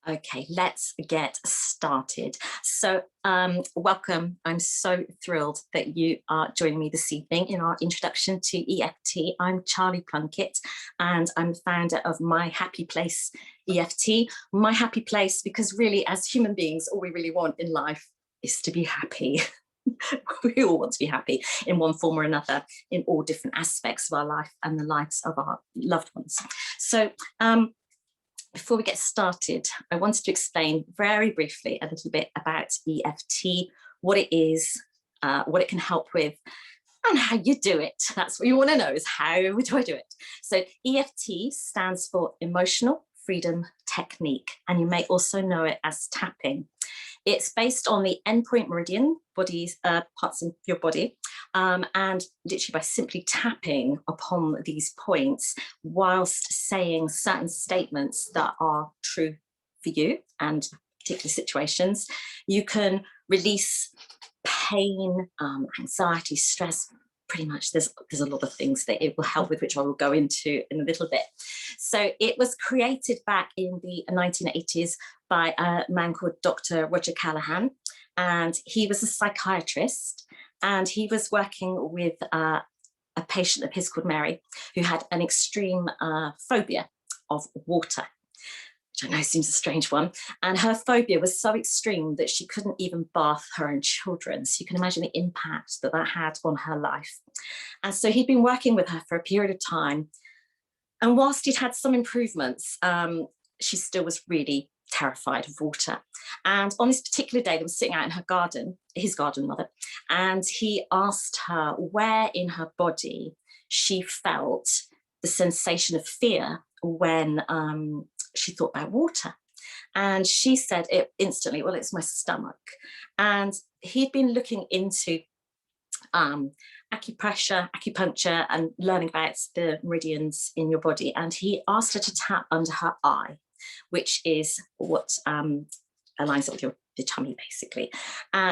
Okay, let's get started. So, welcome. I'm so thrilled that you are joining me this evening in our introduction to EFT. I'm Charlie Plunkett, and I'm the founder of My Happy Place EFT. My happy place, because really, as human beings, all we really want in life is to be happy. We all want to be happy in one form or another, in all different aspects of our life and the lives of our loved ones. So, before we get started, I wanted to explain very briefly a little bit about EFT, what it is, what it can help with, and how you do it. That's what you want to know, is how do I do it? So EFT stands for Emotional Freedom Technique, and you may also know it as tapping. It's based on the endpoint meridian, parts of your body, and literally by simply tapping upon these points whilst saying certain statements that are true for you and particular situations, you can release pain, anxiety, stress. Pretty much there's a lot of things that it will help with, which I will go into in a little bit. So it was created back in the 1980s by a man called Dr. Roger Callahan, and he was a psychiatrist, and he was working with a patient of his called Mary, who had an extreme phobia of water, which I know seems a strange one. And her phobia was so extreme that she couldn't even bath her own children. So you can imagine the impact that that had on her life. And so he'd been working with her for a period of time. And whilst he'd had some improvements, she still was really terrified of water. And on this particular day, they were sitting out in her garden, his garden rather, and he asked her where in her body she felt the sensation of fear when she thought about water. And she said it instantly, well, it's my stomach. And he'd been looking into acupressure, acupuncture, and learning about the meridians in your body. And he asked her to tap under her eye, which is what aligns up with your tummy, basically.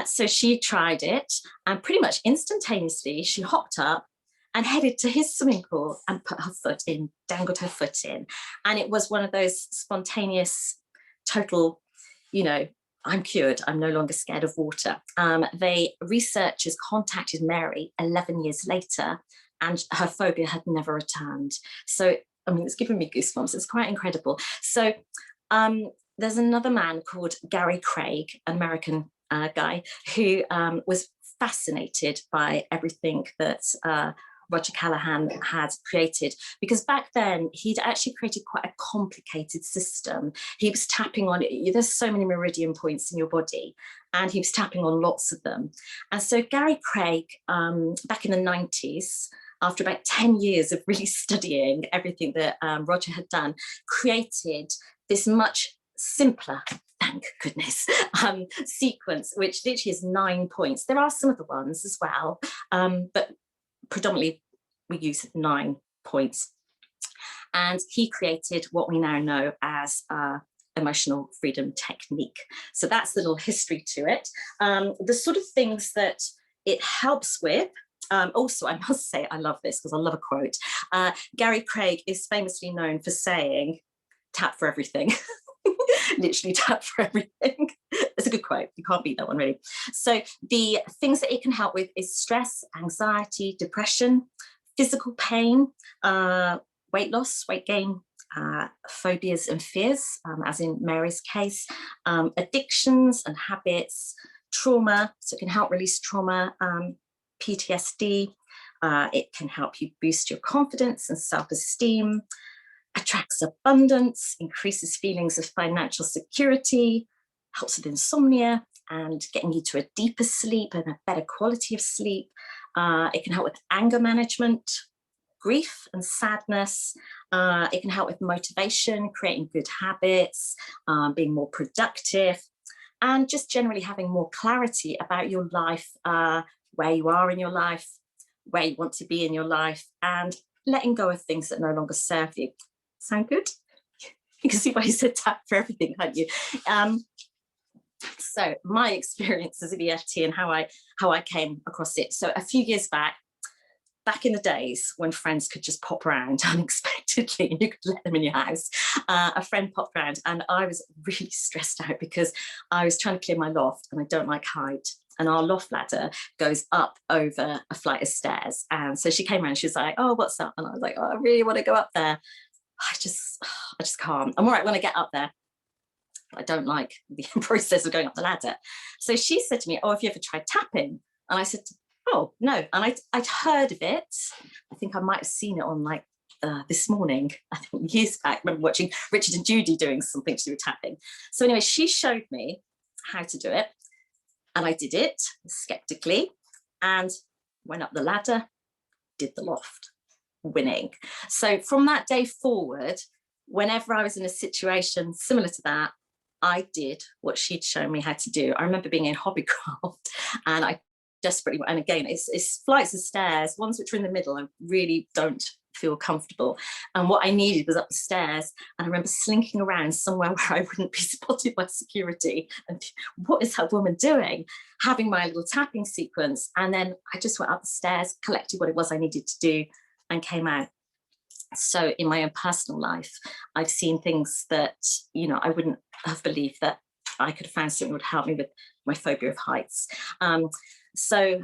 So she tried it, and pretty much instantaneously, she hopped up and headed to his swimming pool and put her foot in, dangled her foot in. And it was one of those spontaneous, total, I'm cured, I'm no longer scared of water. Researchers contacted Mary 11 years later, and her phobia had never returned. So, I mean, it's giving me goosebumps, it's quite incredible. So there's another man called Gary Craig, an American guy, who was fascinated by everything that Roger Callahan had created, because back then he'd actually created quite a complicated system. He was tapping on it. There's so many meridian points in your body, and he was tapping on lots of them. And so Gary Craig, back in the 90s, after about 10 years of really studying everything that Roger had done, created this much simpler, thank goodness, sequence, which literally is 9 points. There are some other ones as well, but predominantly we use 9 points. And he created what we now know as emotional freedom technique. So that's the little history to it. The sort of things that it helps with. Also, I must say, I love this because I love a quote. Gary Craig is famously known for saying, tap for everything. Literally tap for everything. It's a good quote. You can't beat that one, really. So the things that it can help with is stress, anxiety, depression, physical pain, weight loss, weight gain, phobias and fears, as in Mary's case, addictions and habits, trauma. So it can help release trauma, PTSD. It can help you boost your confidence and self-esteem, attracts abundance, increases feelings of financial security, helps with insomnia and getting you to a deeper sleep and a better quality of sleep. It can help with anger management, grief and sadness. It can help with motivation, creating good habits, being more productive, and just generally having more clarity about your life, where you are in your life, where you want to be in your life, and letting go of things that no longer serve you. Sound good? You can see why you said tap for everything, can't you? So my experiences of EFT and how I came across it. So a few years back, back in the days when friends could just pop around unexpectedly and you could let them in your house, a friend popped around and I was really stressed out because I was trying to clear my loft and I don't like height. And our loft ladder goes up over a flight of stairs. And so she came around, she was like, oh, what's up? And I was like, oh, I really want to go up there. I just can't. I'm all right when I get up there. I don't like the process of going up the ladder. So she said to me, oh, have you ever tried tapping? And I said, oh, no. And I'd heard of it. I think I might have seen it on like this morning, I think years back. I remember watching Richard and Judy doing something to do with tapping. So anyway, she showed me how to do it. And I did it skeptically and went up the ladder, did the loft, winning. So from that day forward, whenever I was in a situation similar to that, I did what she'd shown me how to do. I remember being in Hobbycraft and I desperately, and again, it's flights of stairs, ones which are in the middle, I really don't feel comfortable. And what I needed was up the stairs. And I remember slinking around somewhere where I wouldn't be spotted by security. And what is that woman doing? Having my little tapping sequence. And then I just went up the stairs, collected what it was I needed to do and came out. So in my own personal life, I've seen things that, you know, I wouldn't have believed that I could have found something that would help me with my phobia of heights. So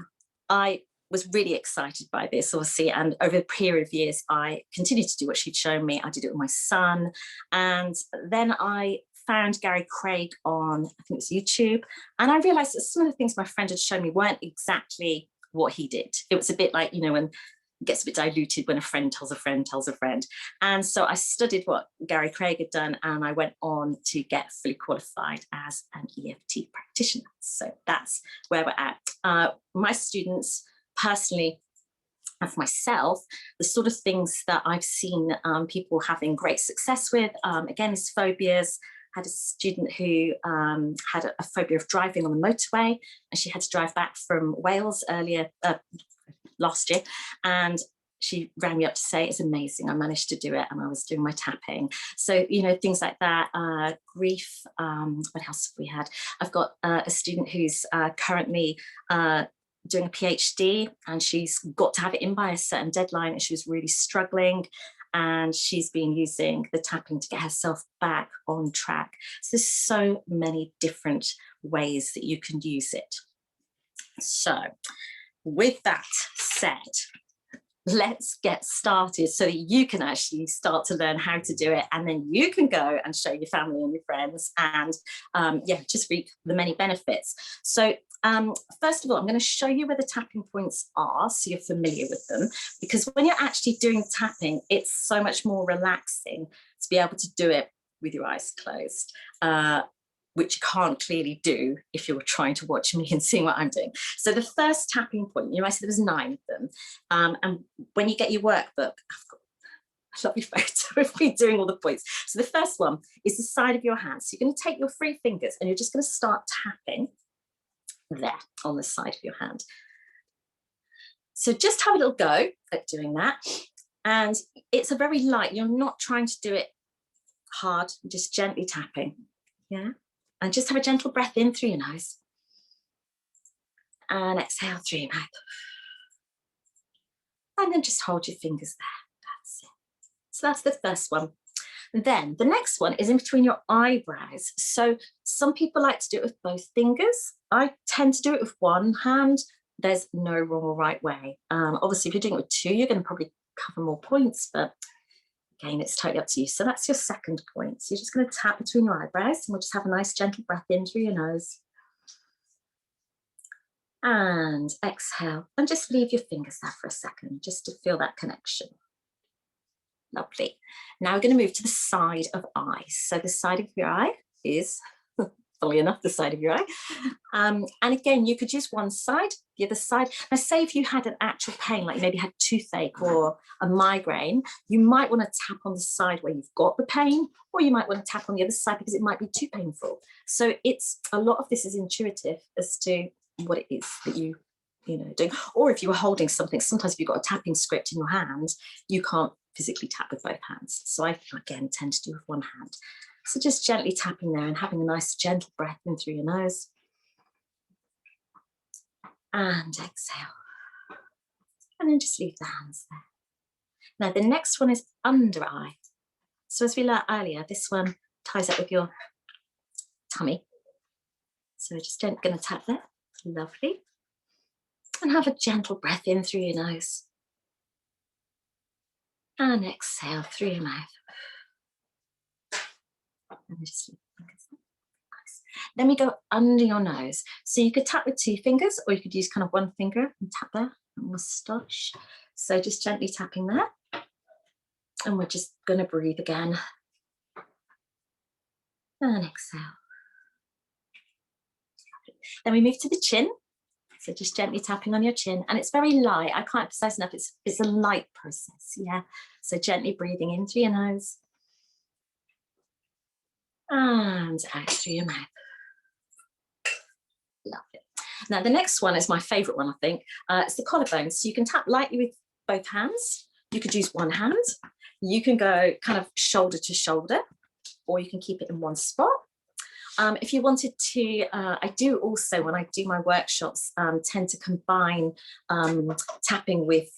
I was really excited by this, obviously, and over a period of years, I continued to do what she'd shown me. I did it with my son, and then I found Gary Craig on, I think it was YouTube, and I realized that some of the things my friend had shown me weren't exactly what he did. It was a bit like, you know, when it gets a bit diluted when a friend tells a friend tells a friend. And so I studied what Gary Craig had done, and I went on to get fully qualified as an EFT practitioner. So that's where we're at. My students, personally, and for myself, the sort of things that I've seen people having great success with, again, is phobias. I had a student who had a phobia of driving on the motorway, and she had to drive back from Wales last year, and she rang me up to say, it's amazing, I managed to do it, and I was doing my tapping. So, you know, things like that. Grief, what else have we had? I've got a student who's currently doing a PhD, and she's got to have it in by a certain deadline, and she was really struggling, and she's been using the tapping to get herself back on track. So there's so many different ways that you can use it. So with that said, let's get started so that you can actually start to learn how to do it, and then you can go and show your family and your friends, and yeah, just reap the many benefits. So first of all, I'm going to show you where the tapping points are so you're familiar with them, because when you're actually doing tapping, it's so much more relaxing to be able to do it with your eyes closed, which you can't clearly do if you're trying to watch me and seeing what I'm doing. So the first tapping point, you know, I said there was 9 of them. And when you get your workbook, I've got a lovely photo of me doing all the points. So the first one is the side of your hand. So you're going to take your 3 fingers and you're just going to start tapping there on the side of your hand. So just have a little go at doing that. And it's a very light, you're not trying to do it hard, just gently tapping. Yeah. And just have a gentle breath in through your nose. And exhale through your mouth. And then just hold your fingers there. That's it. So that's the first one. Then the next one is in between your eyebrows. So some people like to do it with both fingers. I tend to do it with one hand. There's no wrong or right way. Obviously, if you're doing it with 2, you're going to probably cover more points, but again, it's totally up to you. So that's your second point. So you're just going to tap between your eyebrows, and we'll just have a nice gentle breath in through your nose. And exhale, and just leave your fingers there for a second, just to feel that connection. Lovely. Now we're going to move to the side of eyes. So the side of your eye is, funnily enough, the side of your eye. And again, you could use one side, the other side. Now, say if you had an actual pain, like you maybe had toothache or a migraine, you might want to tap on the side where you've got the pain, or you might want to tap on the other side because it might be too painful. So it's a lot of this is intuitive as to what it is that you know, doing. Or if you were holding something, sometimes if you've got a tapping script in your hand, you can't physically tap with both hands. So I, again, tend to do with one hand. So just gently tapping there and having a nice gentle breath in through your nose. And exhale. And then just leave the hands there. Now the next one is under eye. So as we learned earlier, this one ties up with your tummy. So just going to tap there. Lovely. And have a gentle breath in through your nose. And exhale through your mouth. And just nice. Then we go under your nose. So you could tap with 2 fingers, or you could use kind of 1 finger and tap there. Moustache. So just gently tapping there. And we're just going to breathe again. And exhale. Then we move to the chin. So just gently tapping on your chin. And it's very light. I can't emphasize enough. It's a light process. Yeah. So gently breathing in through your nose. And out through your mouth. Lovely. Now the next one is my favorite one, I think. It's the collarbone. So you can tap lightly with both hands. You could use 1 hand. You can go kind of shoulder to shoulder, or you can keep it in one spot. If you wanted to, I do also, when I do my workshops, tend to combine tapping with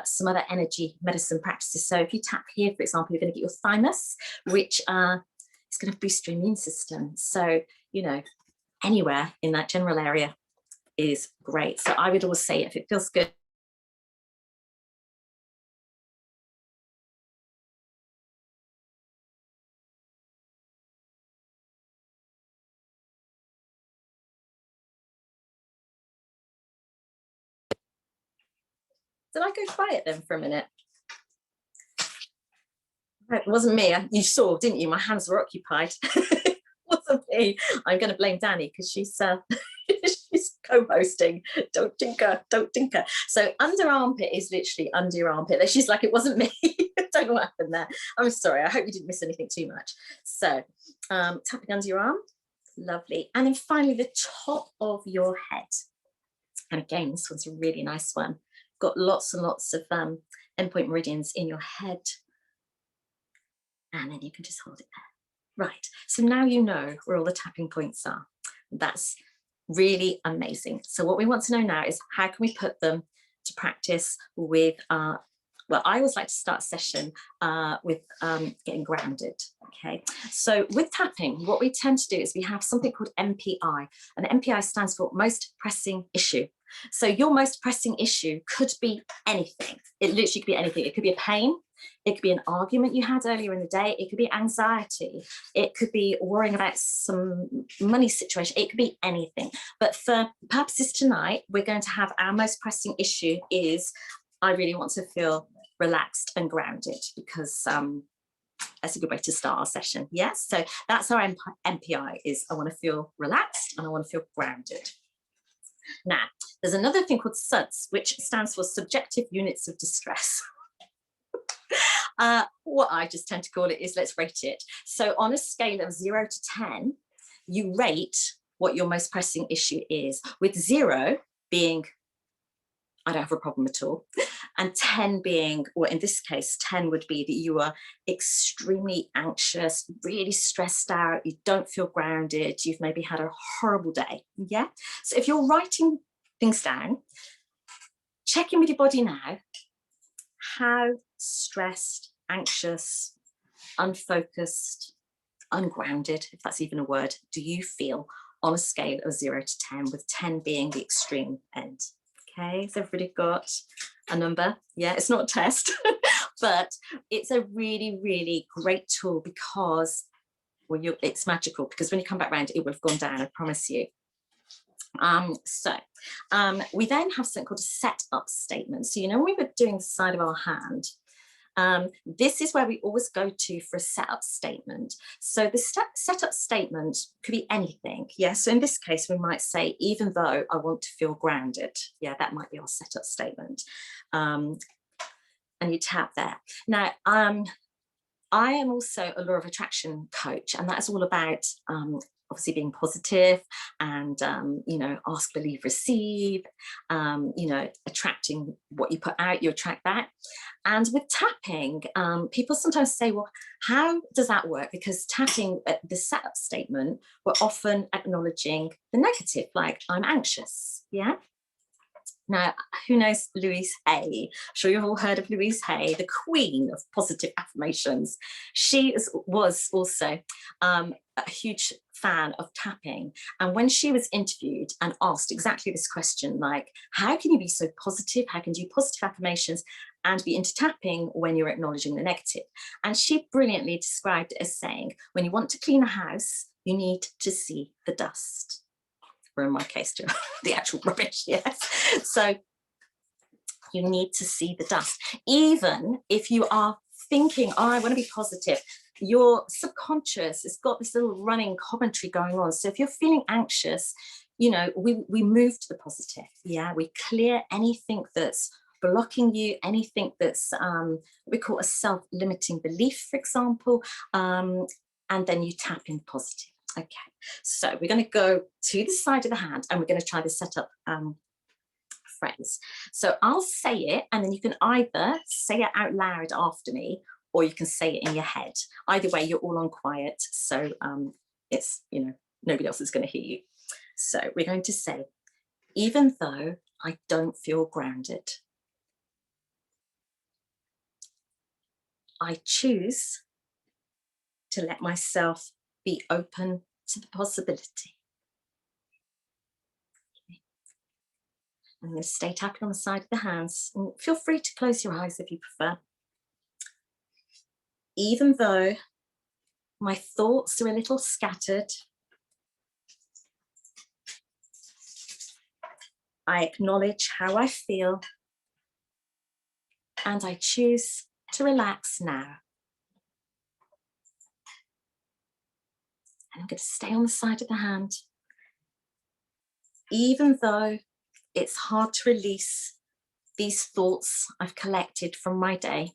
some other energy medicine practices. So if you tap here, for example, you're going to get your thymus, which is going to boost your immune system. So, you know, anywhere in that general area is great. So I would always say, if it feels good, did I go quiet then for a minute? It wasn't me. You saw, didn't you? My hands were occupied. It wasn't me. I'm going to blame Danny because she's she's co-hosting. Don't tinker, don't tinker. So under armpit is literally under your armpit. She's like, it wasn't me. I don't know what happened there. I'm sorry. I hope you didn't miss anything too much. So tapping under your arm. Lovely. And then finally the top of your head. And again, this one's a really nice one. Got lots and lots of endpoint meridians in your head. And then you can just hold it there. Right, so now you know where all the tapping points are. That's really amazing. So what we want to know now is, how can we put them to practice with, well, I always like to start a session with getting grounded, okay? So with tapping, what we tend to do is we have something called MPI, and MPI stands for most pressing issue. So your most pressing issue could be anything. It literally could be anything. It could be a pain. It could be an argument you had earlier in the day. It could be anxiety. It could be worrying about some money situation. It could be anything. But for purposes tonight, we're going to have our most pressing issue is, I really want to feel relaxed and grounded, because that's a good way to start our session. Yes, so that's our MPI is, I want to feel relaxed and I want to feel grounded. Now, there's another thing called SUDS, which stands for subjective units of distress. What I just tend to call it is, let's rate it. So on a scale of 0 to 10, you rate what your most pressing issue is, with 0 being, I don't have a problem at all, and 10 being, or in this case, 10 would be that you are extremely anxious, really stressed out, you don't feel grounded, you've maybe had a horrible day. Yeah. So if you're writing things down, check in with your body now. How stressed, anxious, unfocused, ungrounded, if that's even a word, do you feel on a scale of 0 to 10, with 10 being the extreme end? Okay, has everybody got a number? Yeah, it's not a test, but it's a really, really great tool, because, well, it's magical, because when you come back round, it will have gone down, I promise you. We then have something called a setup statement. So, you know, when we were doing the side of our hand, this is where we always go to for a setup statement. So the setup statement could be anything. Yeah. So in this case, we might say, even though I want to feel grounded. Yeah, that might be our setup statement. And you tap there. Now, I am also a law of attraction coach, and that's all about obviously being positive and, you know, ask, believe, receive, you know, attracting what you put out, you attract back. And with tapping, people sometimes say, well, how does that work? Because tapping at the setup statement, we're often acknowledging the negative, like I'm anxious. Yeah. Now, who knows Louise Hay? I'm sure you've all heard of Louise Hay, the queen of positive affirmations. She was also a huge fan of tapping. And when she was interviewed and asked exactly this question, like, how can you be so positive? How can you do positive affirmations and be into tapping when you're acknowledging the negative? And she brilliantly described it as saying, when you want to clean a house, you need to see the dust. Or in my case, the actual rubbish, yes. So you need to see the dust. Even if you are thinking, oh, I want to be positive, your subconscious has got this little running commentary going on. So if you're feeling anxious, you know, we move to the positive. Yeah, we clear anything that's blocking you, anything that's what we call a self-limiting belief, for example, and then you tap in positive. Okay, so we're going to go to the side of the hand and we're going to try the setup phrase. So I'll say it and then you can either say it out loud after me or you can say it in your head. Either way, you're all on quiet. So it's, you know, nobody else is going to hear you. So we're going to say, even though I don't feel grounded, I choose to let myself be open to the possibility. Okay. I'm going to stay tapping on the side of the hands. And feel free to close your eyes if you prefer. Even though my thoughts are a little scattered, I acknowledge how I feel and I choose to relax now. And I'm going to stay on the side of the hand. Even though it's hard to release these thoughts I've collected from my day,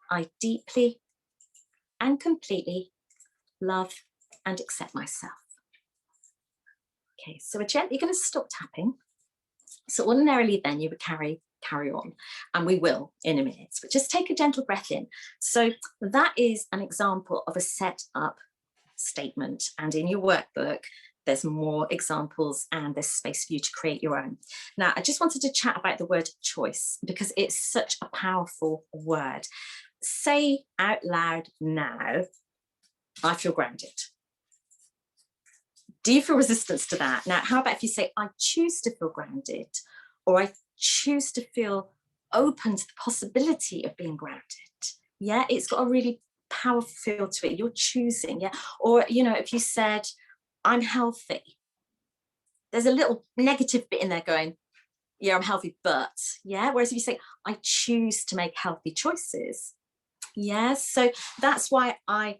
I deeply and completely love and accept myself. Okay, so we're gently going to stop tapping. So ordinarily then you would carry on, and we will in a minute, but just take a gentle breath in. So that is an example of a set up statement, and in your workbook there's more examples and there's space for you to create your own. Now I just wanted to chat about the word choice because it's such a powerful word. Say out loud now, I feel grounded. Do you feel resistance to that? Now, how about if you say, I choose to feel grounded, or I choose to feel open to the possibility of being grounded? Yeah, it's got a really powerful feel to it. You're choosing, yeah. Or, you know, if you said, I'm healthy, there's a little negative bit in there going, yeah, I'm healthy, but, yeah. Whereas if you say, I choose to make healthy choices, yeah. So that's why I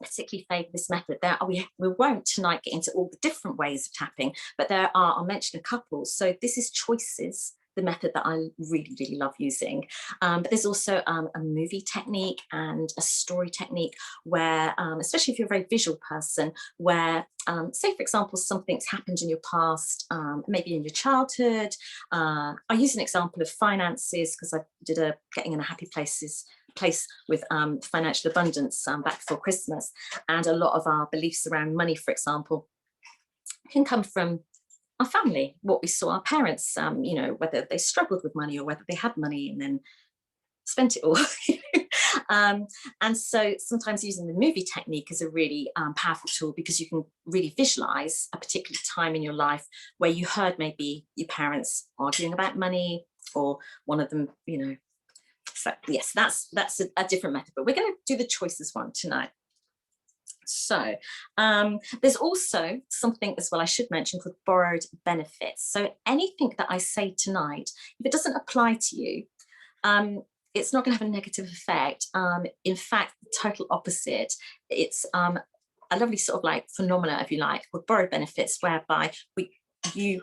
particularly favour this method. We won't tonight get into all the different ways of tapping, but I'll mention a couple. So this is choices, the method that I really, really love using. But there's also a movie technique and a story technique where, especially if you're a very visual person, where, say, for example, something's happened in your past, maybe in your childhood. I use an example of finances because I did a Getting in a Happy Place with financial abundance back before Christmas, and a lot of our beliefs around money, for example, can come from our family, what we saw our parents, you know, whether they struggled with money or whether they had money and then spent it all. And so sometimes using the movie technique is a really powerful tool because you can really visualize a particular time in your life where you heard maybe your parents arguing about money, or one of them, you know. So yes, that's a different method, but we're going to do the choices one tonight. So there's also something as well I should mention called borrowed benefits. So anything that I say tonight, if it doesn't apply to you, it's not going to have a negative effect. In fact, the total opposite. It's a lovely sort of like phenomena, if you like, called borrowed benefits, whereby you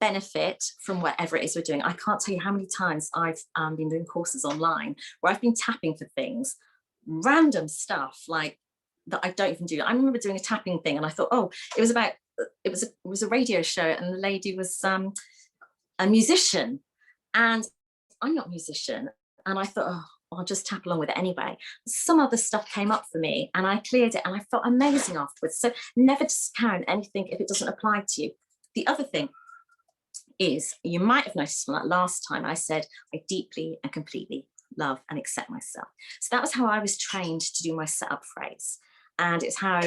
benefit from whatever it is we're doing. I can't tell you how many times I've been doing courses online where I've been tapping for things, random stuff like that I don't even do. I remember doing a tapping thing and I thought, oh, it was a radio show and the lady was a musician and I'm not a musician, and I thought, oh, I'll just tap along with it anyway. Some other stuff came up for me and I cleared it and I felt amazing afterwards. So never discount anything if it doesn't apply to you. The other thing is, you might have noticed from that last time I said, I deeply and completely love and accept myself. So that was how I was trained to do my setup phrase. And it's how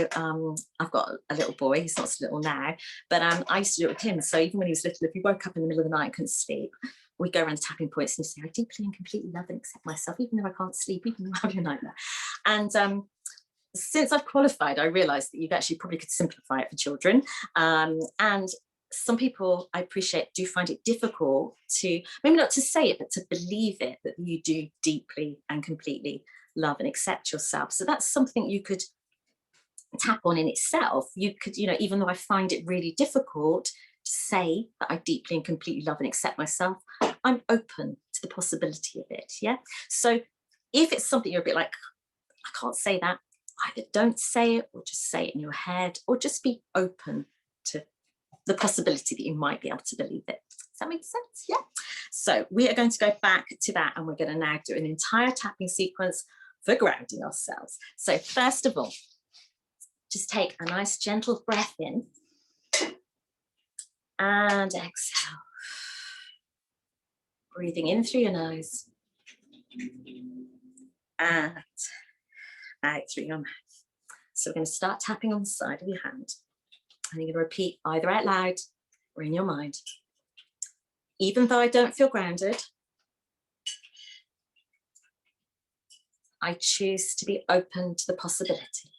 I've got a little boy, he's not so little now, but I used to do it with him. So even when he was little, if he woke up in the middle of the night and couldn't sleep, we'd go around tapping points and say, I deeply and completely love and accept myself, even though I can't sleep, even though I'm having a nightmare. And since I've qualified, I realized that you actually probably could simplify it for children. And some people, I appreciate, do find it difficult to, maybe not to say it, but to believe it, that you do deeply and completely love and accept yourself. So that's something you could tap on in itself. You could, you know, even though I find it really difficult to say that I deeply and completely love and accept myself, I'm open to the possibility of it. Yeah. So if it's something you're a bit like, I can't say that, either don't say it or just say it in your head, or just be open to the possibility that you might be able to believe it. Does that make sense? Yeah. So we are going to go back to that, and we're going to now do an entire tapping sequence for grounding ourselves. So first of all, just take a nice gentle breath in and exhale. Breathing in through your nose and out through your mouth. So we're going to start tapping on the side of your hand. And you're going to repeat either out loud or in your mind. Even though I don't feel grounded, I choose to be open to the possibility.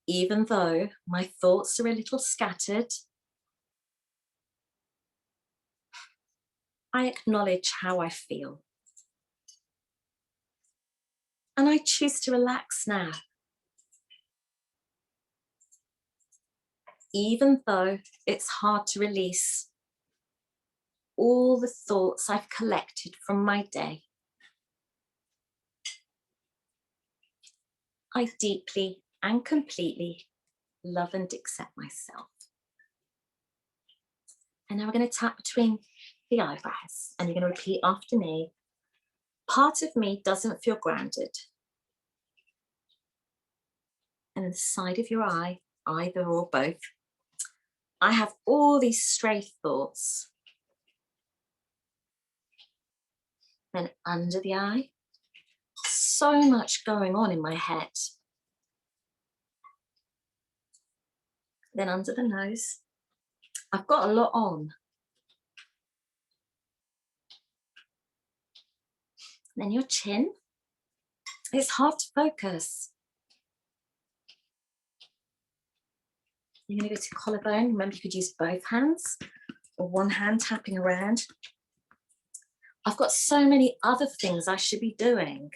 Even though my thoughts are a little scattered, I acknowledge how I feel. And I choose to relax now. Even though it's hard to release all the thoughts I've collected from my day, I deeply and completely love and accept myself. And now we're going to tap between the eyebrows, and you're going to repeat after me. Part of me doesn't feel grounded. And the side of your eye, either or both, I have all these stray thoughts. Then under the eye, so much going on in my head. Then under the nose, I've got a lot on. Then your chin, it's hard to focus. You're going to go to collarbone. Remember, you could use both hands or one hand tapping around. I've got so many other things I should be doing.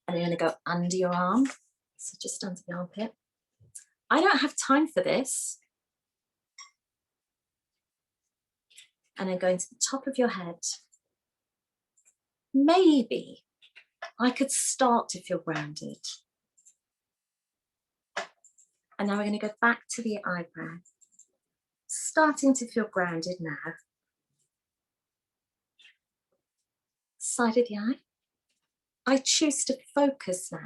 And you're going to go under your arm. So just under the armpit. I don't have time for this. And then going to the top of your head. Maybe I could start to feel grounded. And now we're going to go back to the eyebrow. Starting to feel grounded now. Side of the eye. I choose to focus now.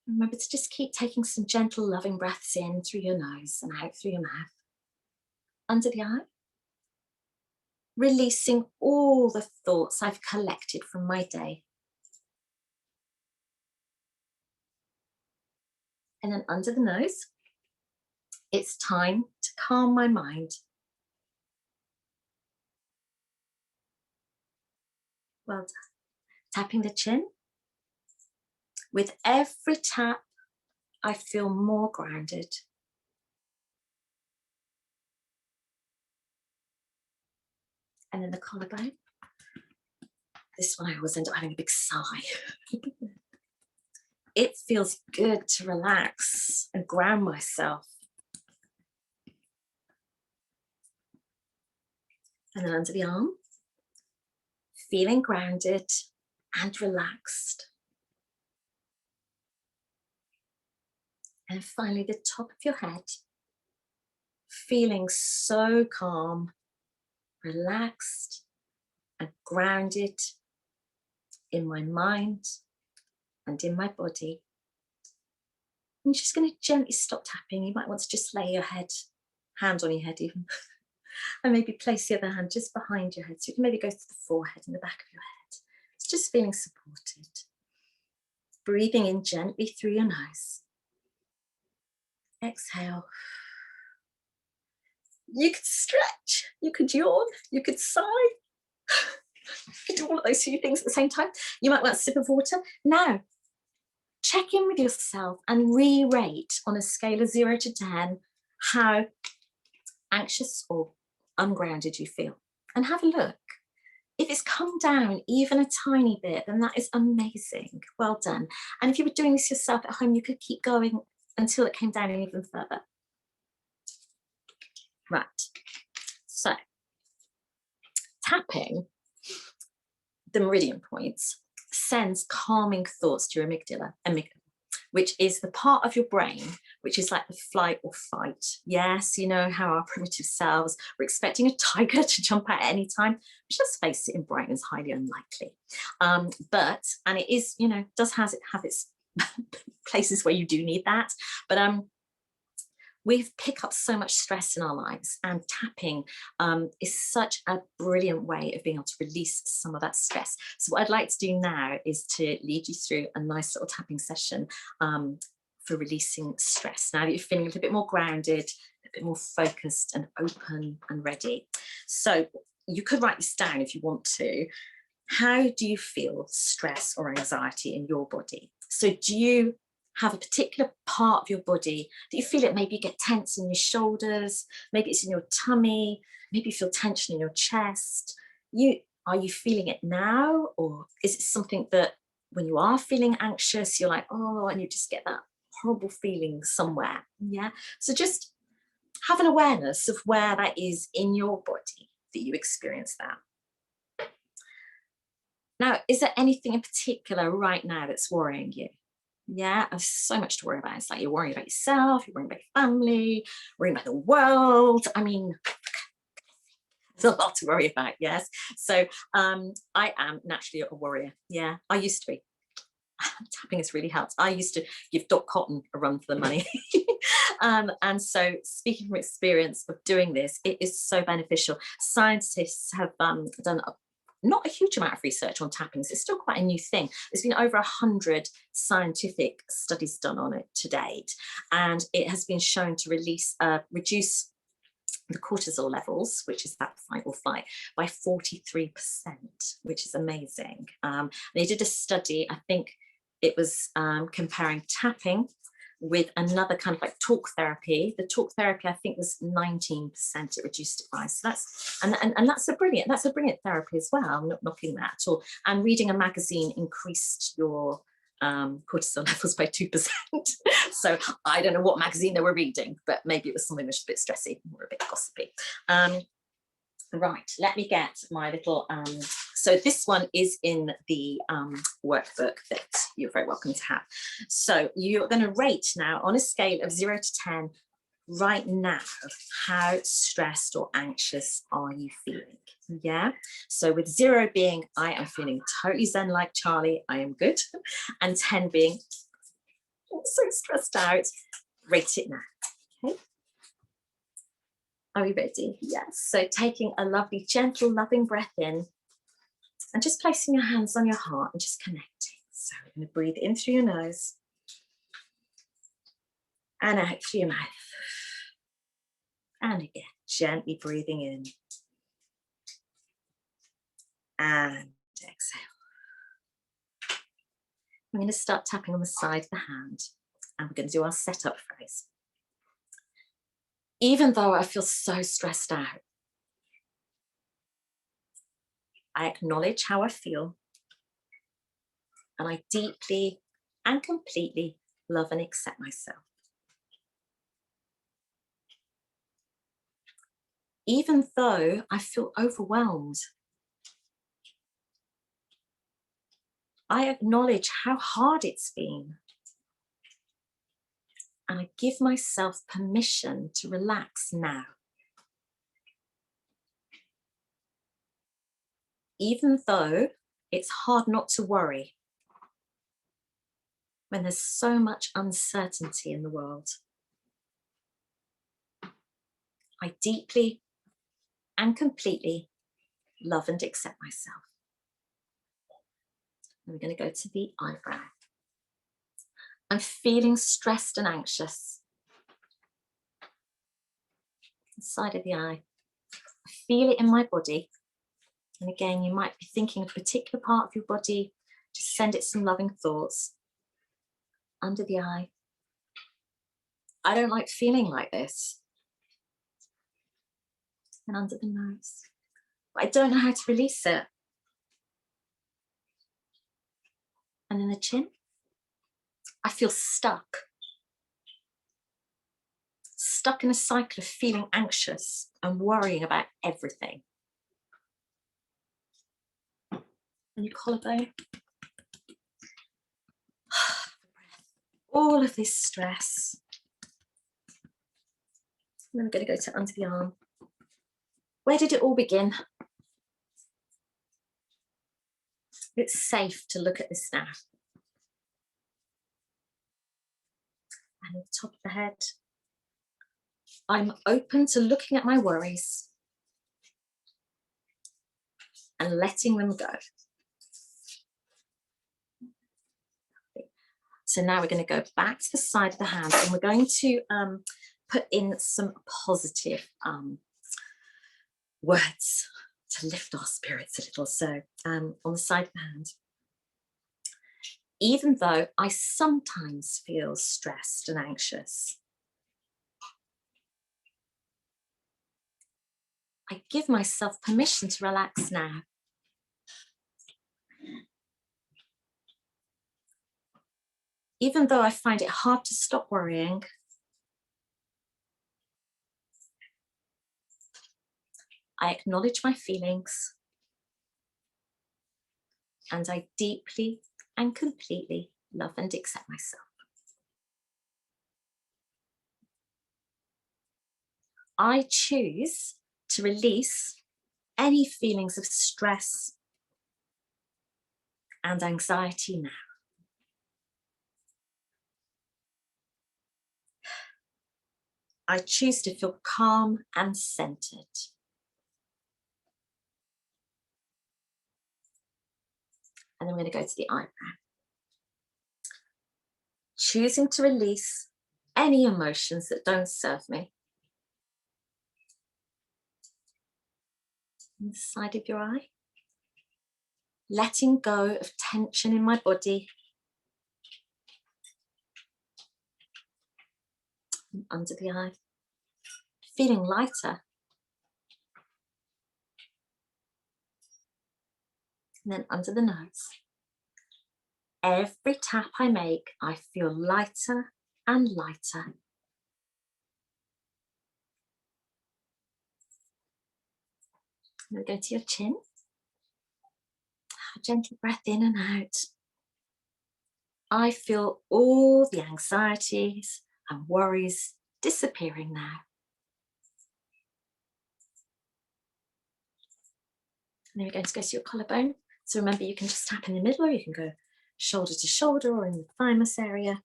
Remember to just keep taking some gentle, loving breaths in through your nose and out through your mouth. Under the eye. Releasing all the thoughts I've collected from my day. And then under the nose, it's time to calm my mind. Well done. Tapping the chin. With every tap, I feel more grounded. And then the collarbone. This one I always end up having a big sigh. It feels good to relax and ground myself. And then under the arm, feeling grounded and relaxed. And finally, the top of your head, feeling so calm, relaxed, and grounded in my mind and in my body. I'm just going to gently stop tapping. You might want to just lay your head, hand on your head even, and maybe place the other hand just behind your head. So you can maybe go to the forehead and the back of your head. It's just feeling supported. Breathing in gently through your nose. Exhale. You could stretch, you could yawn, you could sigh. You could do all of those few things at the same time. You might want a sip of water. Now, check in with yourself and re-rate on a scale of 0 to 10 how anxious or ungrounded you feel. And have a look. If it's come down even a tiny bit, then that is amazing. Well done. And if you were doing this yourself at home, you could keep going until it came down even further. Right. So, tapping the meridian points sends calming thoughts to your amygdala, which is the part of your brain which is like the flight or fight. Yes, you know how our primitive selves were expecting a tiger to jump out at any time, which, let's face it, in Brighton is highly unlikely. And it is, you know, does have its places where you do need that. But we've picked up so much stress in our lives, and tapping is such a brilliant way of being able to release some of that stress. So what I'd like to do now is to lead you through a nice little tapping session for releasing stress. Now that you're feeling a little bit more grounded, a bit more focused and open and ready. So you could write this down if you want to. How do you feel stress or anxiety in your body? So do you have a particular part of your body that you feel it? Maybe you get tense in your shoulders, maybe it's in your tummy, maybe you feel tension in your chest. Are you feeling it now? Or is it something that when you are feeling anxious, you're like, oh, and you just get that horrible feeling somewhere? Yeah. So just have an awareness of where that is in your body that you experience that. Now, is there anything in particular right now that's worrying you? Yeah, there's so much to worry about. It's like you're worrying about yourself, you're worrying about your family, worrying about the world. I mean, there's a lot to worry about, yes. So I am naturally a worrier. Yeah, I used to be. Tapping has really helped. I used to give Doc Cotton a run for the money. And so, speaking from experience of doing this, it is so beneficial. Scientists have done not a huge amount of research on tapping. It's still quite a new thing. There's been over 100 scientific studies done on it to date, and it has been shown to reduce the cortisol levels, which is that fight or flight, by 43%, which is amazing. They did a study, I think it was comparing tapping with another kind of like talk therapy. The talk therapy, I think, was 19%. It reduced it by. So that's and that's a brilliant therapy as well. I'm not knocking that at all. And reading a magazine increased your cortisol levels by 2%. So I don't know what magazine they were reading, but maybe it was something that was a bit stressy or a bit gossipy. Right, let me get my little, so this one is in the workbook that you're very welcome to have. So you're going to rate now on a scale of 0 to 10 right now, how stressed or anxious are you feeling? Yeah, so with 0 being I am feeling totally zen like Charlie, I am good, and 10 being so stressed out, rate it now. Okay. Are we ready? Yes. So taking a lovely, gentle, loving breath in and just placing your hands on your heart and just connecting. So we're going to breathe in through your nose and out through your mouth. And again, gently breathing in and exhale. I'm going to start tapping on the side of the hand, and we're going to do our setup phrase. Even though I feel so stressed out, I acknowledge how I feel, and I deeply and completely love and accept myself. Even though I feel overwhelmed, I acknowledge how hard it's been, And I give myself permission to relax now. Even though it's hard not to worry when there's so much uncertainty in the world. I deeply and completely love and accept myself. And we're going to go to the eyebrow. I'm feeling stressed and anxious. The side of the eye. I feel it in my body. And again, you might be thinking of a particular part of your body. Just send it some loving thoughts. Under the eye. I don't like feeling like this. And under the nose. But I don't know how to release it. And then the chin. I feel stuck. Stuck in a cycle of feeling anxious and worrying about everything. And your collarbone. All of this stress. And then I'm going to go to under the arm. Where did it all begin? It's safe to look at this now. And at the top of the head, I'm open to looking at my worries and letting them go. So now we're going to go back to the side of the hand and we're going to put in some positive words to lift our spirits a little. So on the side of the hand, even though I sometimes feel stressed and anxious, I give myself permission to relax now. Even though I find it hard to stop worrying, I acknowledge my feelings and I deeply and completely love and accept myself. I choose to release any feelings of stress and anxiety now. I choose to feel calm and centered. And then we're going to go to the eyebrow. Choosing to release any emotions that don't serve me. On the side of your eye. Letting go of tension in my body. And under the eye. Feeling lighter. And then under the nose. Every tap I make, I feel lighter and lighter. Now go to your chin. Have a gentle breath in and out. I feel all the anxieties and worries disappearing now. And then we're going to go to your collarbone. So remember, you can just tap in the middle, or you can go shoulder to shoulder or in the thymus area.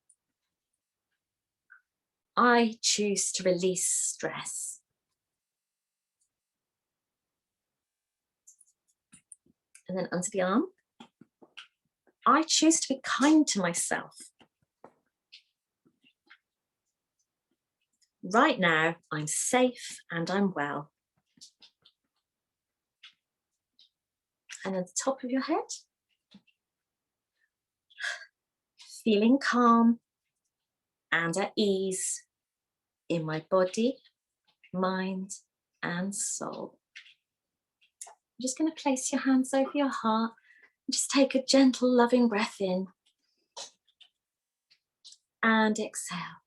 I choose to release stress. And then under the arm, I choose to be kind to myself. Right now, I'm safe and I'm well. And at the top of your head, feeling calm and at ease in my body, mind, and soul. I'm just going to place your hands over your heart and just take a gentle, loving breath in and exhale.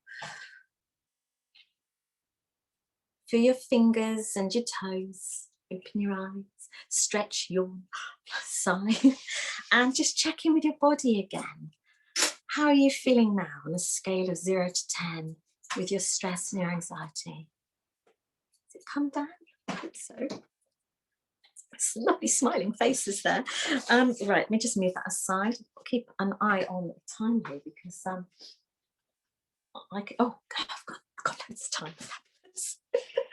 Feel your fingers and your toes. Open your eyes, stretch, yawn, sigh, and just check in with your body again. How are you feeling now on a scale of 0 to 10? with your stress and your anxiety? Has it come down? I hope so. It's lovely smiling faces there. Right, let me just move that aside. I'll keep an eye on the time here because I could, oh God, I've got loads of time.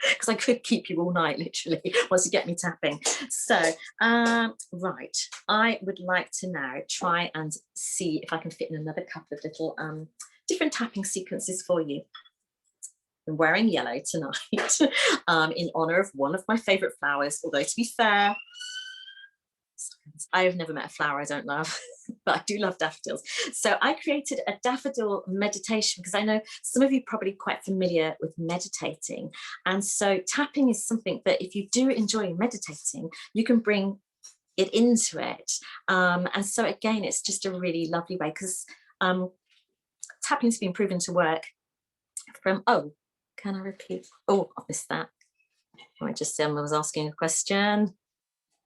Because I could keep you all night, literally, once you get me tapping. So, right, I would like to now try and see if I can fit in another couple of little different tapping sequences for you. I'm wearing yellow tonight in honor of one of my favorite flowers, although to be fair, I have never met a flower I don't love, but I do love daffodils. So I created a daffodil meditation because I know some of you are probably quite familiar with meditating. And so tapping is something that if you do enjoy meditating, you can bring it into it. And so again, it's just a really lovely way because tapping's been proven to work from, oh, can I repeat? Oh, I missed that. I just said I was asking a question.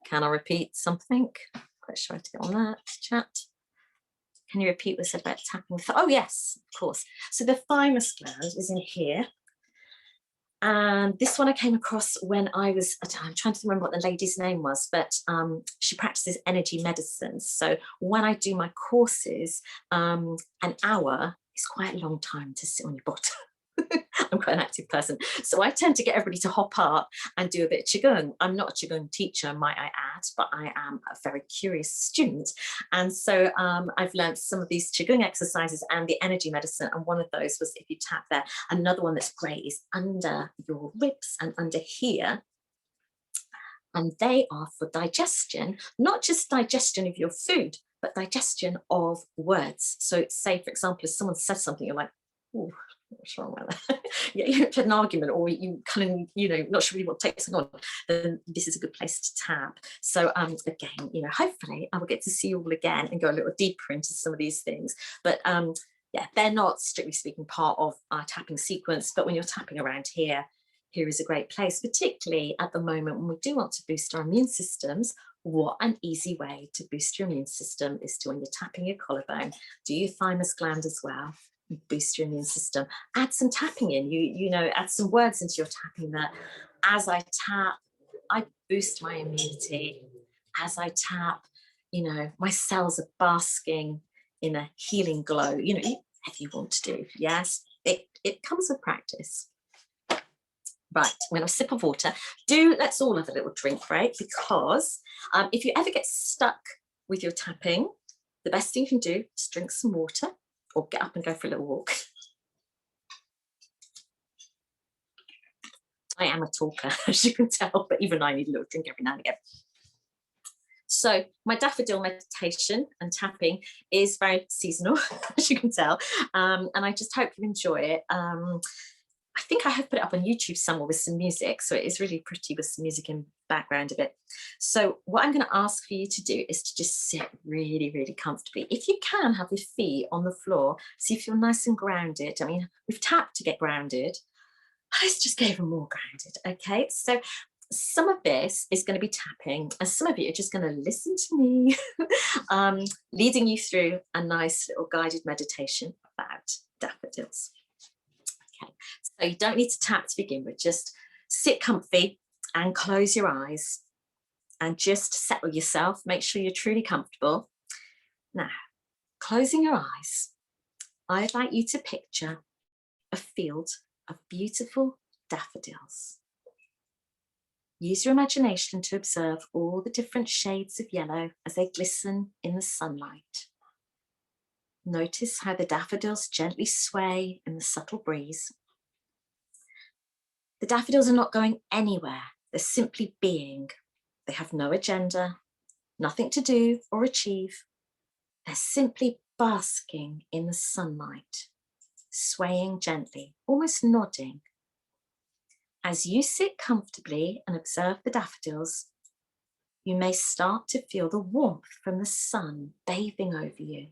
Can I repeat something? Quite sure to get on that chat. Can you repeat what I said about tapping? Oh, yes, of course. So the thymus gland is in here. And this one I came across when I'm trying to remember what the lady's name was, but she practices energy medicine. So when I do my courses, an hour is quite a long time to sit on your bottom. I'm quite an active person. So I tend to get everybody to hop up and do a bit of Qigong. I'm not a Qigong teacher, might I add, but I am a very curious student. And so I've learned some of these Qigong exercises and the energy medicine. And one of those was if you tap there. Another one that's great is under your ribs and under here. And they are for digestion, not just digestion of your food, but digestion of words. So say, for example, if someone says something, you're like, oh, what's wrong with that? Yeah, you've had an argument or you kind of, not sure really what takes on, then this is a good place to tap. So again, hopefully I will get to see you all again and go a little deeper into some of these things. But yeah, they're not strictly speaking part of our tapping sequence, but when you're tapping around here is a great place, particularly at the moment when we do want to boost our immune systems. What an easy way to boost your immune system is to, when you're tapping your collarbone, do your thymus gland as well. Boost your immune system. Add some tapping in. Add some words into your tapping that as I tap, I boost my immunity. As I tap, my cells are basking in a healing glow. If you want to do, yes, it comes with practice. Right, I'm going to have a sip of water. Let's all have a little drink break, because if you ever get stuck with your tapping, the best thing you can do is drink some water or get up and go for a little walk. I am a talker, as you can tell, but even I need a little drink every now and again. So my daffodil meditation and tapping is very seasonal, as you can tell, and I just hope you enjoy it. I think I have put it up on YouTube somewhere with some music, so it is really pretty with some music in background a bit. So what I'm going to ask for you to do is to just sit really, really comfortably. If you can, have your feet on the floor, so you feel nice and grounded. I mean, we've tapped to get grounded. Let's just get even more grounded, okay? So some of this is going to be tapping, and some of you are just going to listen to me, leading you through a nice little guided meditation about daffodils. Okay, so you don't need to tap to begin with. Just sit comfy and close your eyes and just settle yourself. Make sure you're truly comfortable. Now, closing your eyes, I'd like you to picture a field of beautiful daffodils. Use your imagination to observe all the different shades of yellow as they glisten in the sunlight. Notice how the daffodils gently sway in the subtle breeze. The daffodils are not going anywhere. They're simply being. They have no agenda, nothing to do or achieve. They're simply basking in the sunlight, swaying gently, almost nodding. As you sit comfortably and observe the daffodils, you may start to feel the warmth from the sun bathing over you.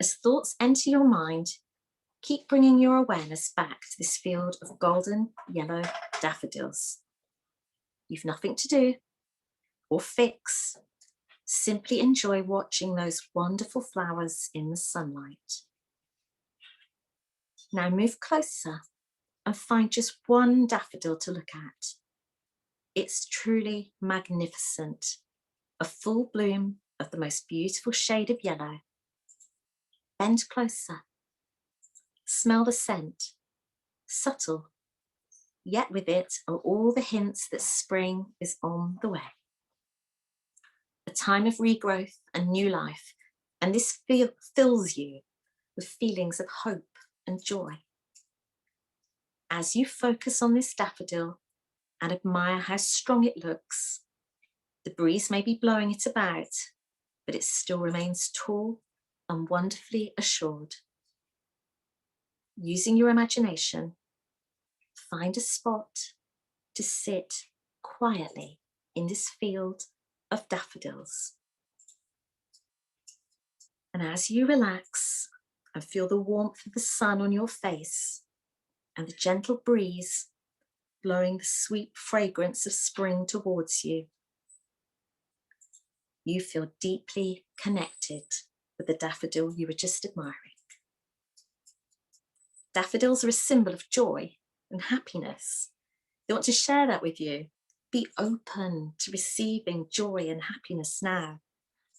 As thoughts enter your mind, keep bringing your awareness back to this field of golden yellow daffodils. You've nothing to do or fix. Simply enjoy watching those wonderful flowers in the sunlight. Now move closer and find just one daffodil to look at. It's truly magnificent, a full bloom of the most beautiful shade of yellow. Bend closer. Smell the scent, subtle, yet with it are all the hints that spring is on the way. A time of regrowth and new life, and this fills you with feelings of hope and joy. As you focus on this daffodil and admire how strong it looks, the breeze may be blowing it about, but it still remains tall and wonderfully assured. Using your imagination, find a spot to sit quietly in this field of daffodils. And as you relax and feel the warmth of the sun on your face and the gentle breeze blowing the sweet fragrance of spring towards you, you feel deeply connected with the daffodil you were just admiring. Daffodils are a symbol of joy and happiness. They want to share that with you. Be open to receiving joy and happiness now.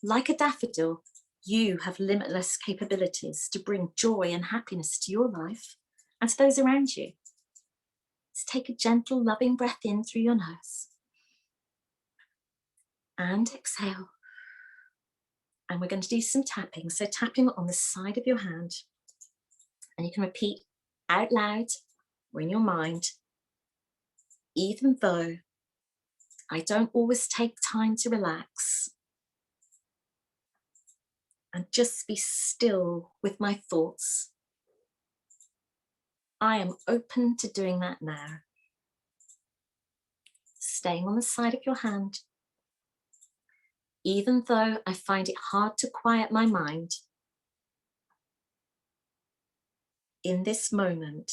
Like a daffodil, you have limitless capabilities to bring joy and happiness to your life and to those around you. Let's take a gentle, loving breath in through your nose. And exhale. And we're going to do some tapping. So tapping on the side of your hand. And you can repeat out loud or in your mind, even though I don't always take time to relax and just be still with my thoughts, I am open to doing that now. Staying on the side of your hand, even though I find it hard to quiet my mind, in this moment,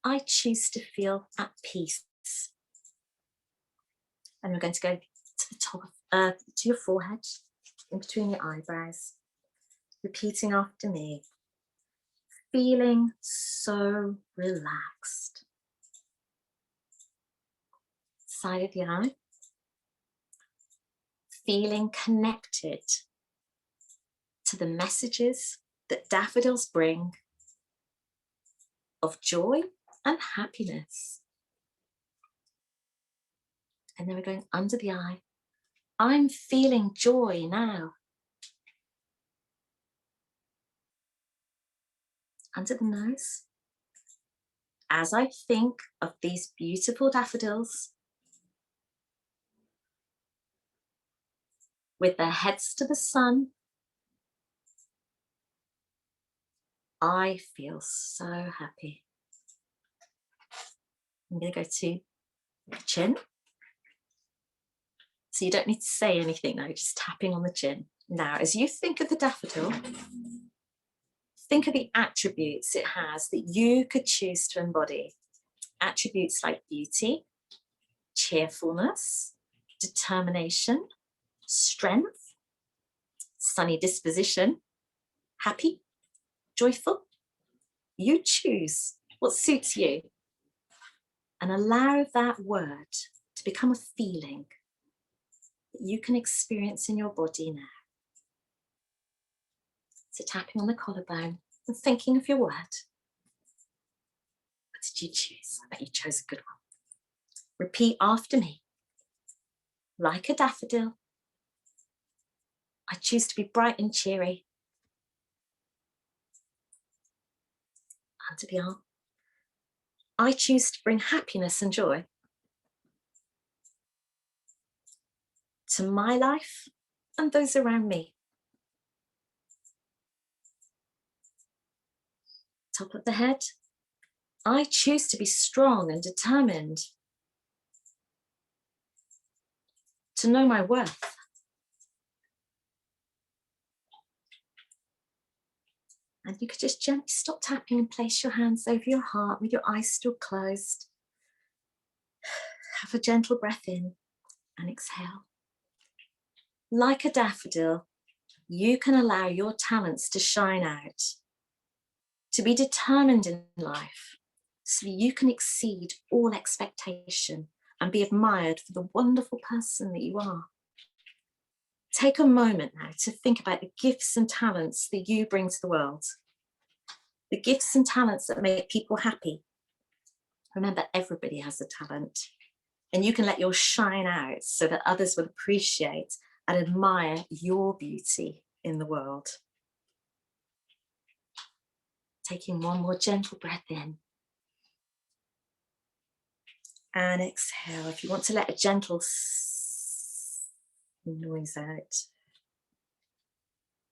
I choose to feel at peace. And we're going to go to the top of, to your forehead, in between your eyebrows, repeating after me, feeling so relaxed. Side of the eye, feeling connected to the messages that daffodils bring of joy and happiness. And then we're going under the eye. I'm feeling joy now. Under the nose. As I think of these beautiful daffodils, with their heads to the sun, I feel so happy. I'm going to go to the chin. So you don't need to say anything now, just tapping on the chin. Now, as you think of the daffodil, think of the attributes it has that you could choose to embody. Attributes like beauty, cheerfulness, determination, strength, sunny disposition, happy, joyful. You choose what suits you and allow that word to become a feeling that you can experience in your body now. So tapping on the collarbone and thinking of your word. What did you choose? I bet you chose a good one. Repeat after me. Like a daffodil, I choose to be bright and cheery. Under the arm. I choose to bring happiness and joy to my life and those around me. Top of the head. I choose to be strong and determined, to know my worth. And you could just gently stop tapping and place your hands over your heart with your eyes still closed. Have a gentle breath in and exhale. Like a daffodil, you can allow your talents to shine out, to be determined in life so that you can exceed all expectation and be admired for the wonderful person that you are. Take a moment now to think about the gifts and talents that you bring to the world, the gifts and talents that make people happy. Remember, everybody has a talent, and you can let yours shine out so that others will appreciate and admire your beauty in the world. Taking one more gentle breath in. And exhale. If you want to let a gentle noise out.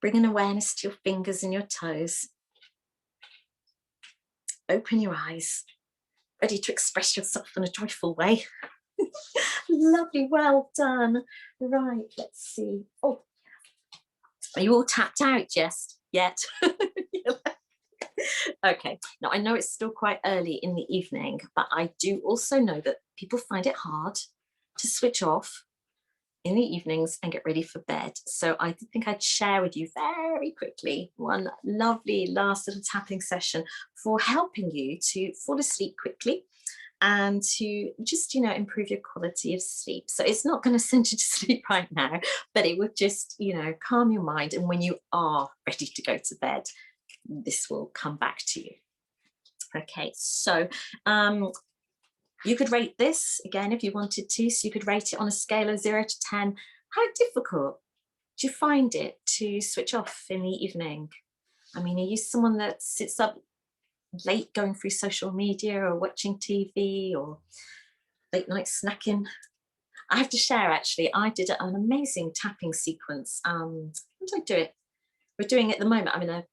Bring an awareness to your fingers and your toes. Open your eyes, ready to express yourself in a joyful way. Lovely, well done. Right, let's see. Oh, are you all tapped out yet? Okay, now I know it's still quite early in the evening, but I do also know that people find it hard to switch off in the evenings and get ready for bed. So I think I'd share with you very quickly one lovely last little tapping session for helping you to fall asleep quickly and to just, improve your quality of sleep. So it's not going to send you to sleep right now, but it would just, calm your mind. And when you are ready to go to bed, this will come back to you. Okay, so you could rate this again if you wanted to. So you could rate it on a scale of 0 to 10. How difficult do you find it to switch off in the evening? I mean, are you someone that sits up late going through social media or watching TV or late night snacking? I have to share, actually, I did an amazing tapping sequence. How did I do it? We're doing it at the moment. I'm in a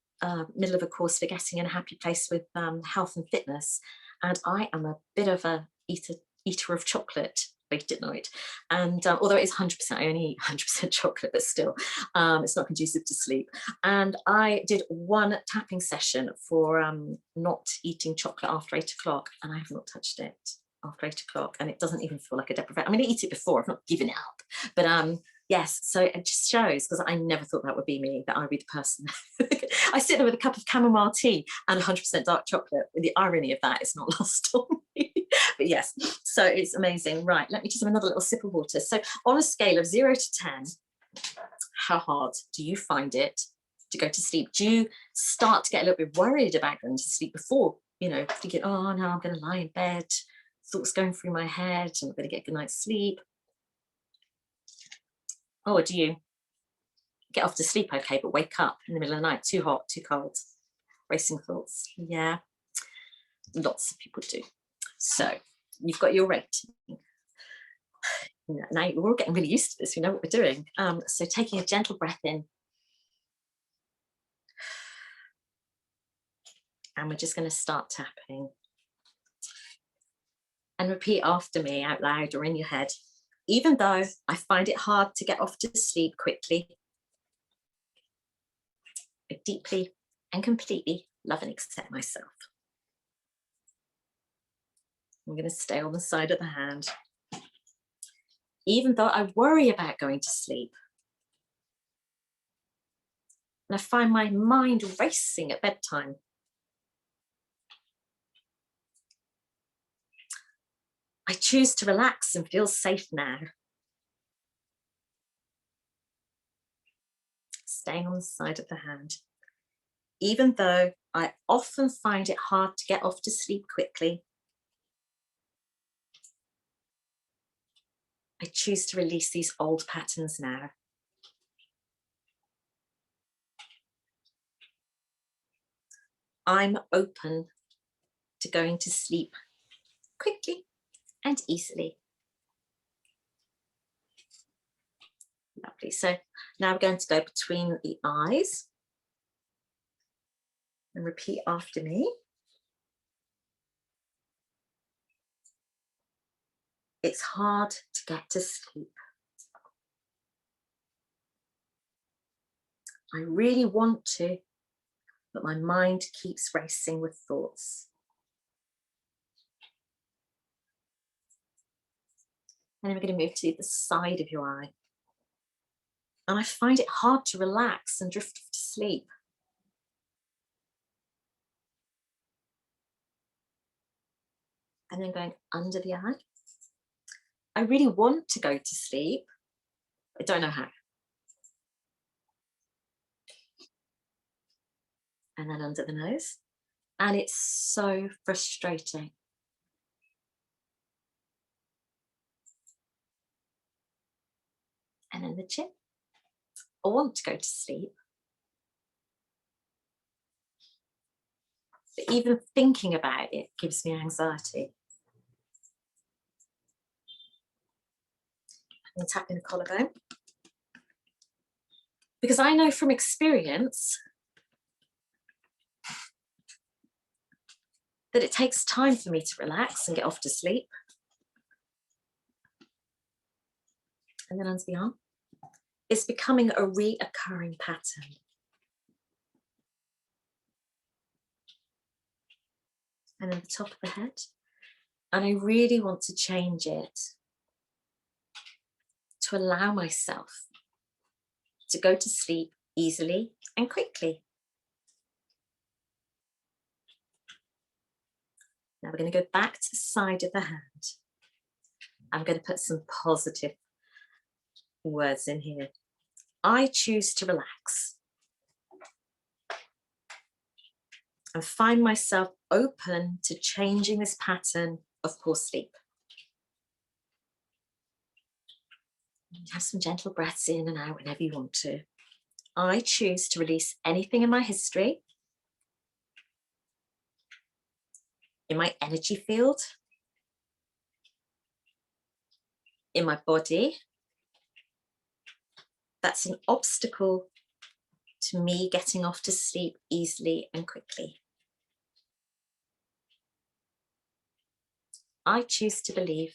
middle of a course for getting in a happy place with health and fitness. And I am a bit of a eater of chocolate, late at night. And although it is 100%, I only eat 100% chocolate, but still, it's not conducive to sleep. And I did one tapping session for not eating chocolate after 8 o'clock, and I have not touched it after 8 o'clock, and it doesn't even feel like a deprivation. I mean, I eat it before, I've not given it up, but yes, so it just shows, because I never thought that would be me, that I would be the person. I sit there with a cup of chamomile tea and 100% dark chocolate. The irony of that is not lost on me. But yes, so it's amazing. Right, let me just have another little sip of water. So on a scale of 0 to 10, how hard do you find it to go to sleep? Do you start to get a little bit worried about going to sleep before, thinking, oh no, I'm going to lie in bed, thoughts going through my head, I'm going to get a good night's sleep? Or do you get off to sleep okay, but wake up in the middle of the night, too hot, too cold, racing thoughts? Yeah, lots of people do. So you've got your rating. Now we're all getting really used to this, we know what we're doing. So taking a gentle breath in. And we're just going to start tapping. And repeat after me out loud or in your head. Even though I find it hard to get off to sleep quickly, I deeply and completely love and accept myself. I'm going to stay on the side of the hand. Even though I worry about going to sleep, and I find my mind racing at bedtime, I choose to relax and feel safe now. Staying on the side of the hand. Even though I often find it hard to get off to sleep quickly, I choose to release these old patterns now. I'm open to going to sleep quickly and easily. Lovely. So now we're going to go between the eyes and repeat after me. It's hard to get to sleep. I really want to, but my mind keeps racing with thoughts. And then we're going to move to the side of your eye. And I find it hard to relax and drift off to sleep. And then going under the eye. I really want to go to sleep. I don't know how. And then under the nose. And it's so frustrating. And then the chin. I want to go to sleep. But even thinking about it gives me anxiety. And tapping the collarbone. Because I know from experience that it takes time for me to relax and get off to sleep. And then under the arm. It's becoming a reoccurring pattern. And then the top of the head. And I really want to change it to allow myself to go to sleep easily and quickly. Now we're going to go back to the side of the hand. I'm going to put some positive words in here. I choose to relax and find myself open to changing this pattern of poor sleep. Have some gentle breaths in and out whenever you want to. I choose to release anything in my history, in my energy field, in my body, that's an obstacle to me getting off to sleep easily and quickly. I choose to believe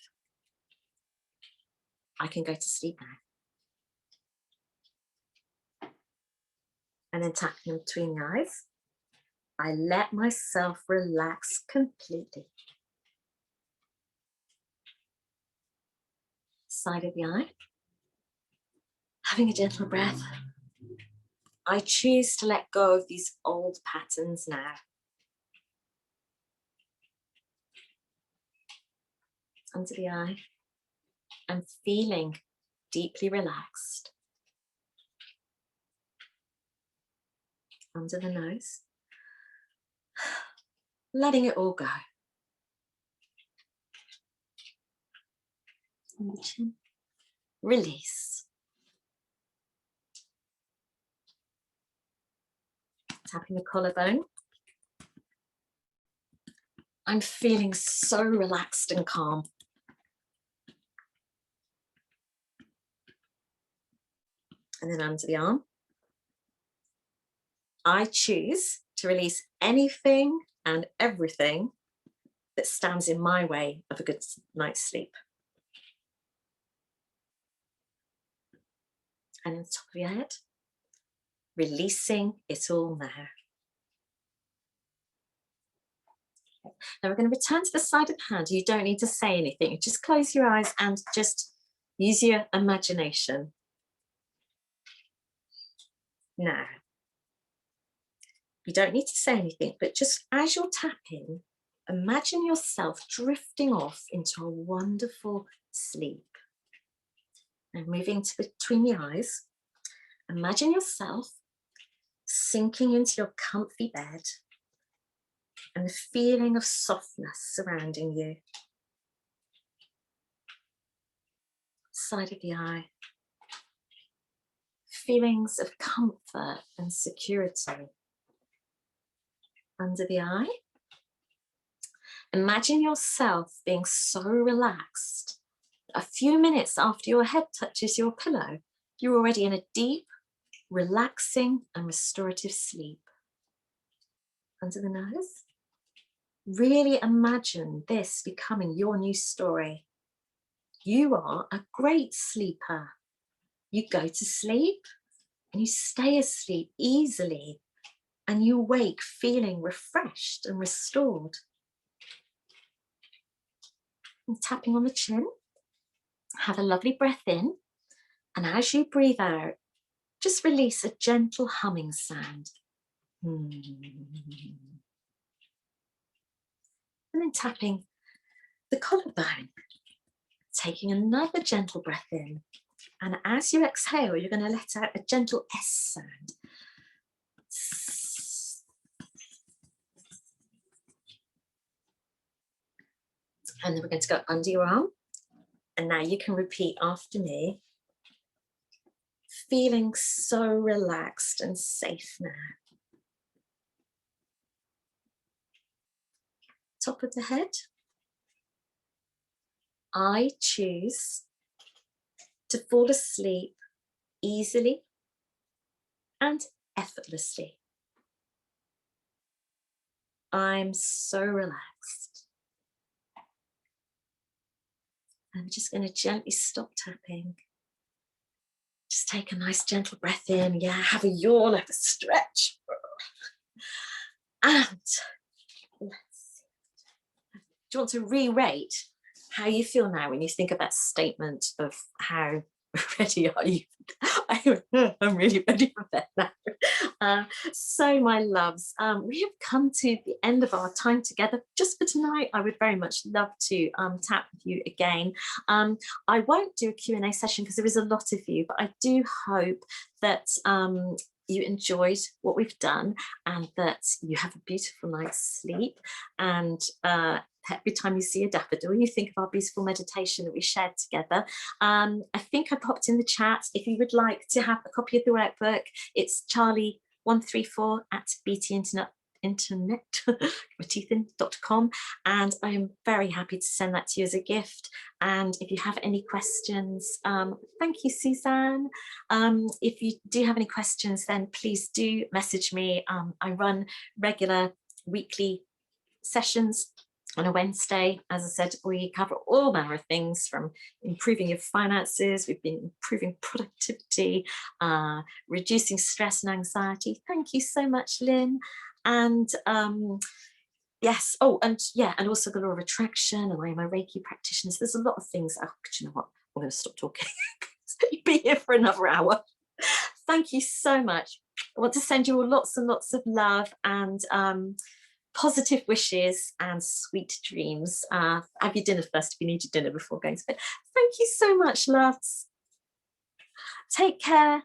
I can go to sleep now. And then tapping them between the eyes, I let myself relax completely. Side of the eye, having a gentle breath. I choose to let go of these old patterns now. Under the eye, I'm feeling deeply relaxed. Under the nose, letting it all go. And the chin, release. Tapping the collarbone. I'm feeling so relaxed and calm. And then under the arm. I choose to release anything and everything that stands in my way of a good night's sleep. And on the top of your head, releasing it all now. Now we're going to return to the side of the hand. You don't need to say anything. Just close your eyes and just use your imagination. Now, you don't need to say anything, but just as you're tapping, imagine yourself drifting off into a wonderful sleep. And moving to between the eyes, imagine yourself sinking into your comfy bed and the feeling of softness surrounding you. Side of the eye, feelings of comfort and security. Under the eye, imagine yourself being so relaxed. A few minutes after your head touches your pillow, you're already in a deep, relaxing and restorative sleep. Under the nose, really imagine this becoming your new story. You are a great sleeper. You go to sleep and you stay asleep easily and you wake feeling refreshed and restored. And tapping on the chin, have a lovely breath in, and as you breathe out, just release a gentle humming sound. And then tapping the collarbone. Taking another gentle breath in. And as you exhale, you're going to let out a gentle S sound. And then we're going to go under your arm. And now you can repeat after me. Feeling so relaxed and safe now. Top of the head. I choose to fall asleep easily and effortlessly. I'm so relaxed. I'm just going to gently stop tapping. Just take a nice gentle breath in. Yeah, have a yawn, have a stretch. And let's see. Do you want to re-rate how you feel now when you think of that statement of how ready are you? I'm really ready for bed now. So my loves, we have come to the end of our time together just for tonight. I would very much love to tap with you again. I won't do a Q&A session because there is a lot of you, but I do hope that you enjoyed what we've done and that you have a beautiful night's sleep. And every time you see a daffodil, you think of our beautiful meditation that we shared together. I think I popped in the chat. If you would like to have a copy of the workbook, it's Charlie134 at btinternet.com, and I am very happy to send that to you as a gift. And if you have any questions, thank you, Suzanne. If you do have any questions, then please do message me. I run regular weekly sessions on a Wednesday. As I said, we cover all manner of things, from improving your finances, we've been improving productivity, reducing stress and anxiety. Thank you so much, Lynn. And yes, oh, and yeah, and also the law of attraction, and I am a Reiki practitioner. So there's a lot of things. Oh, do you know what? I'm going to stop talking. You'll be here for another hour. Thank you so much. I want to send you all lots and lots of love and positive wishes and sweet dreams. Have your dinner first if you need your dinner before going to bed. Thank you so much, loves. Take care.